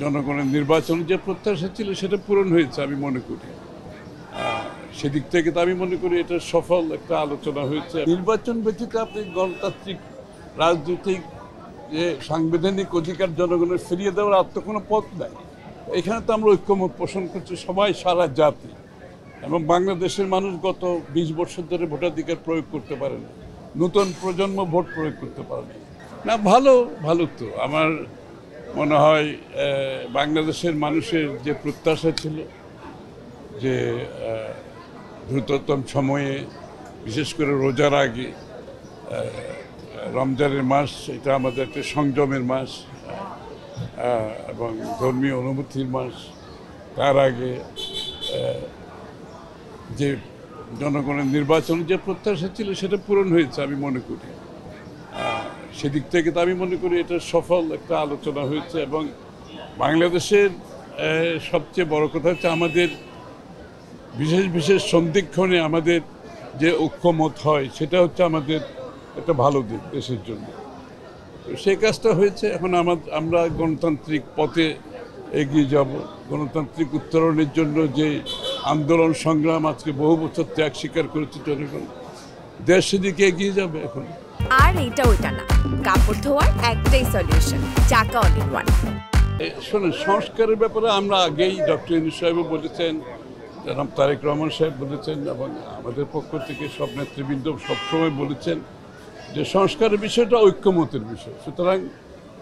জনগণের নির্বাচন যে প্রত্যাশা ছিল সেটা পূরণ হয়েছে আমি মনে করি। সেদিক থেকে তো আমি মনে করি এটা সফল একটা আলোচনা হয়েছে। নির্বাচন ব্যতীত আপনি গণতান্ত্রিক রাজনৈতিক যে সাংবিধানিক অধিকার জনগণের ফিরিয়ে দেওয়ার আর তো কোনো পথ নাই। এখানে তো আমরা ঐক্যমত পোষণ করছি সবাই, সারা জাতি, এবং বাংলাদেশের মানুষ গত 20 বছর ধরে ভোটাধিকার প্রয়োগ করতে পারে না। নতুন প্রজন্ম ভোট প্রয়োগ করতে পারে না। ভালো ভালো তো আমার মনে হয় বাংলাদেশের মানুষের যে প্রত্যাশা ছিল যে দ্রুততম সময়ে, বিশেষ করে রোজার আগে, রমজানের মাস এটা আমাদের একটা সংযমের মাস এবং ধর্মীয় অনুভূতির মাস, তার আগে যে জনগণের নির্বাচন যে প্রত্যাশা ছিল সেটা পূরণ হয়েছে আমি মনে করি। সেদিক থেকে তো আমি মনে করি এটা সফল একটা আলোচনা হয়েছে। এবং বাংলাদেশের সবচেয়ে বড় কথা হচ্ছে আমাদের বিশেষ বিশেষ সন্ধিক্ষণে আমাদের যে ঐক্যমত হয় সেটা হচ্ছে আমাদের একটা ভালো দিক দেশের জন্য। সেই কাজটা হয়েছে। এখন আমরা গণতান্ত্রিক পথে এগিয়ে যাব। গণতান্ত্রিক উত্তরণের জন্য যে আন্দোলন সংগ্রাম আজকে বহু বছর ত্যাগ স্বীকার করেছে জনগণ, দেশ সেদিকে এগিয়ে যাবে এখন। আর এটা ওইটা না, কাপড় ধোয়ার একটাই সলিউশন, চাকা অল ইন ওয়ান। শোনেন, সংস্কারের ব্যাপারে আমরা আগেই ডক্টর ইউনূস সাহেবও বলেছেন, জনাব তারেক রহমান সাহেব বলেছেন, এবং আমাদের পক্ষ থেকে সব নেতৃবৃন্দ সবসময় বলেছেন যে সংস্কারের বিষয়টা ঐক্যমতের বিষয়। সুতরাং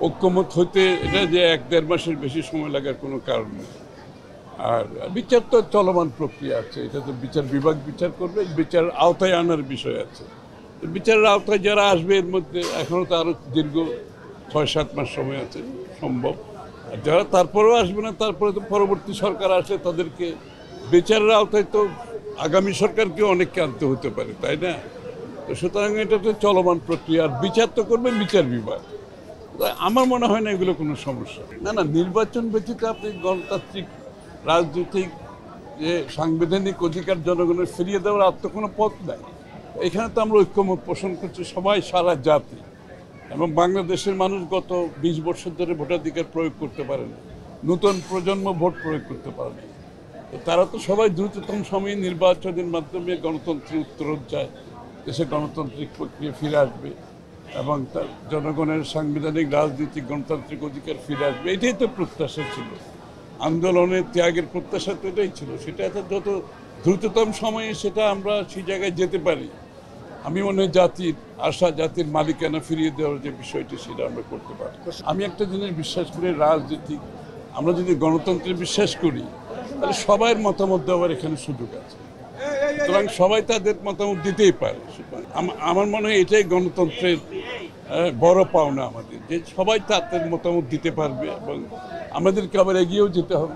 ঐক্যমত হইতে এটা যে 1-1.5 মাসের বেশি সময় লাগার কোনো কারণ নেই। আর বিচার তো চলমান প্রক্রিয়া আছে, এটা তো বিচার বিভাগ বিচার করবে, বিচার আওতায় আনার বিষয় আছে। বিচারের আওতায় যারা আসবে এর মধ্যে এখনও তো আরও দীর্ঘ 6-7 মাস সময় আছে সম্ভব। আর যারা তারপরেও আসবে না, তারপরে তো পরবর্তী সরকার আসলে তাদেরকে বিচারের আওতায় তো আগামী সরকারকেও অনেককে আনতে হতে পারে, তাই না? তো সুতরাং এটা তো চলমান প্রক্রিয়া। আর বিচার তো করবে বিচার বিভাগ। আমার মনে হয় না এগুলো কোনো সমস্যা। না, নির্বাচন ব্যতীত আপনি গণতান্ত্রিক রাজনৈতিক যে সাংবিধানিক অধিকার জনগণের ফিরিয়ে দেওয়ার আর তো কোনো পথ নাই। এখানে তো আমরা ঐক্যমত পোষণ করছি সবাই, সারা জাতি, এবং বাংলাদেশের মানুষ গত 20 বছর ধরে ভোটাধিকার প্রয়োগ করতে পারে না। নতুন প্রজন্ম ভোট প্রয়োগ করতে পারে না। তারা তো সবাই দ্রুততম সময়ে নির্বাচনের মাধ্যমে গণতন্ত্রের উত্তরণ চায়, দেশে গণতান্ত্রিক প্রক্রিয়া ফিরে আসবে এবং তার জনগণের সাংবিধানিক রাজনৈতিক গণতান্ত্রিক অধিকার ফিরে আসবে। এটাই তো প্রত্যাশা ছিল, আন্দোলনের ত্যাগের প্রত্যাশা তো এটাই ছিল। সেটা যত দ্রুততম সময়ে সেটা আমরা সেই জায়গায় যেতে পারি, আমি মনে হয় জাতির আশা, জাতির মালিকানা ফিরিয়ে দেওয়ার যে বিষয়টি সেটা আমরা করতে পারি। আমি একটা জিনিস বিশ্বাস করি, রাজনীতি আমরা যদি গণতন্ত্রে বিশ্বাস করি তাহলে সবার মতামত দেওয়ার এখানে সুযোগ আছে। সুতরাং সবাই তাদের মতামত দিতেই পারে। আমার মনে হয় এটাই গণতন্ত্রের বড় পাওনা আমাদের, যে সবাই তাদের মতামত দিতে পারবে এবং আমাদেরকে আবার এগিয়েও যেতে হবে।